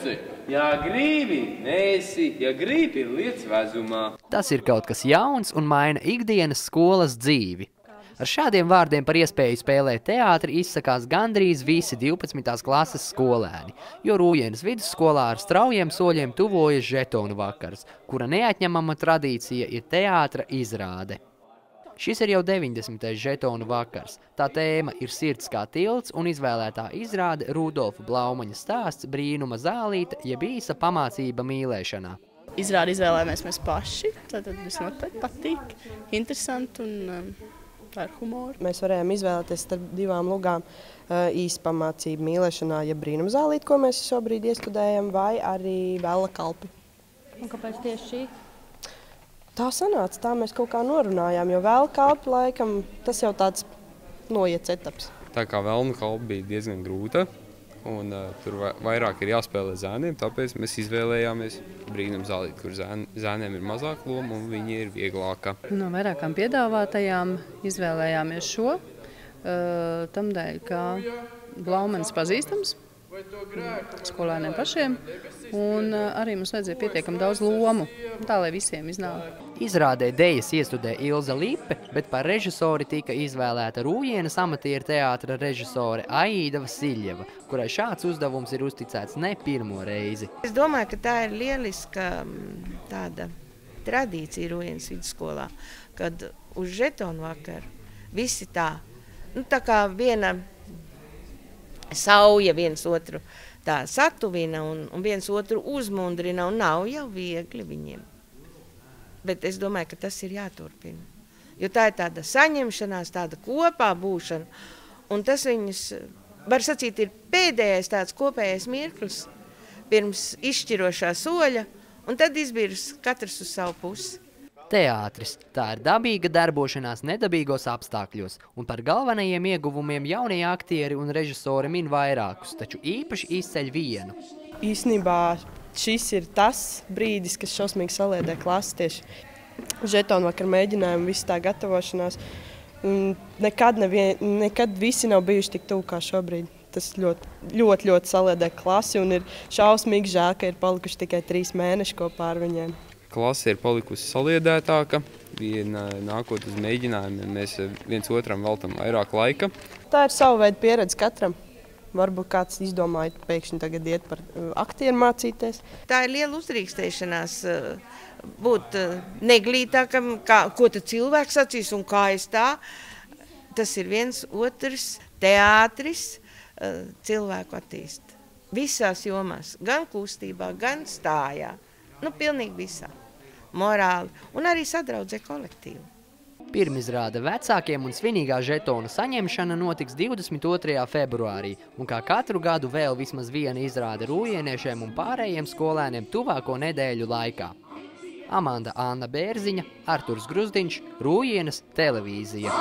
Nesi, ja gribi, nesi, ja gribi, liec vezumā. Tas ir kaut kas jauns un maina ikdienas skolas dzīvi. Ar šādiem vārdiem par iespēju spēlēt teātri izsakās gandrīz visi 12. klases skolēni, jo Rūjienas vidusskolā ar straujiem soļiem tuvojas žetonu vakars, kura neatņemama tradīcija ir teātra izrāde. Šis ir jau 90. žetonu vakars. Tā tēma ir Sirds kā tilts un izvēlētā izrāde Rudolfa Blaumaņa stāsts Brīnuma zālīte, jeb īsa pamācība mīlēšanā. Izrādi izvēlējāmies mēs paši, tad visnotaļ patīk, interesanti un ar humoru. Mēs varējām izvēlēties starp divām lugām īsa pamācība mīlēšanā, ja Brīnuma zālīte, ko mēs šobrīd iestudējam, vai arī Vēla kalpi. Un kāpēc tieši šī? Tā sanāca, tā mēs kaut kā norunājām, jo Vēla kalpi laikam tas jau tāds noiets etaps. Tā kā Vēlna kalpa bija diezgan grūta, un tur vairāk ir jāspēlē zēniem, tāpēc mēs izvēlējāmies Brīnuma zālīti, kur zēniem ir mazāk loma un viņi ir vieglāka. No vairākām piedāvātajām izvēlējāmies šo, tamdēļ, ka Blaumanis pazīstams skolēniem pašiem, un arī mums vajadzēja pietiekami daudz lomu, tā lai visiem iznāk. Izrādē dejas iestudē Ilza Lipe, bet par režisori tika izvēlēta Rūjienas amatieru teātra režisore Aīda Vasiļeva, kurai šāds uzdevums ir uzticēts ne pirmo reizi. Es domāju, ka tā ir lieliska tāda tradīcija Rūjienas vidusskolā, kad uz žetonu vakaru visi tā kā viena sauja viens otru tā satuvina un viens otru uzmundrina, un nav jau viegli viņiem. Bet es domāju, ka tas ir jāturpina. Jo tā ir tāda saņemšanās, tāda kopā būšana, un tas viņus, var sacīt, ir pēdējais tāds kopējais mirklis pirms izšķirošā soļa, un tad izbirs katrs uz savu pusi. Teātris – tā ir dabīga darbošanās nedabīgos apstākļos, un par galvenajiem ieguvumiem jaunie aktieri un režisori min vairākus, taču īpaši izceļ vienu. Īstenībā šis ir tas brīdis, kas šausmīgi saliedē klasi tieši žetonu vakar mēģinājumu, visu tā gatavošanās. Nekad visi nav bijuši tik tuvu kā šobrīd. Tas ļoti saliedē klasi, un ir šausmīgi žēl, ka ir palikuši tikai 3 mēneši kopā ar viņiem. Klase ir palikusi saliedētāka, nākot uz mēģinājumiem, mēs viens otram veltam vairāk laika. Tā ir sava veida pieredze katram. Varbūt kāds izdomāja pēkšņi tagad iet par aktieru mācīties. Tā ir liela uzdrīkstēšanās būt neglītākam, ko tad cilvēks sacīs un kā es tā. Tas ir viens otrs teātris cilvēku attīst. Visās jomās, gan kustībā, gan stājā. Pilnīgi visā. Morāli un arī sadraudzē kolektīvu. Pirmizrāde vecākiem un svinīgā žetona saņemšana notiks 22. februārī, un kā katru gadu vēl vismaz viena izrāde rūjieniešiem un pārējiem skolēniem tuvāko nedēļu laikā. Amanda Anna Bērziņa, Arturs Gruzdiņš, Rūjienas televīzija.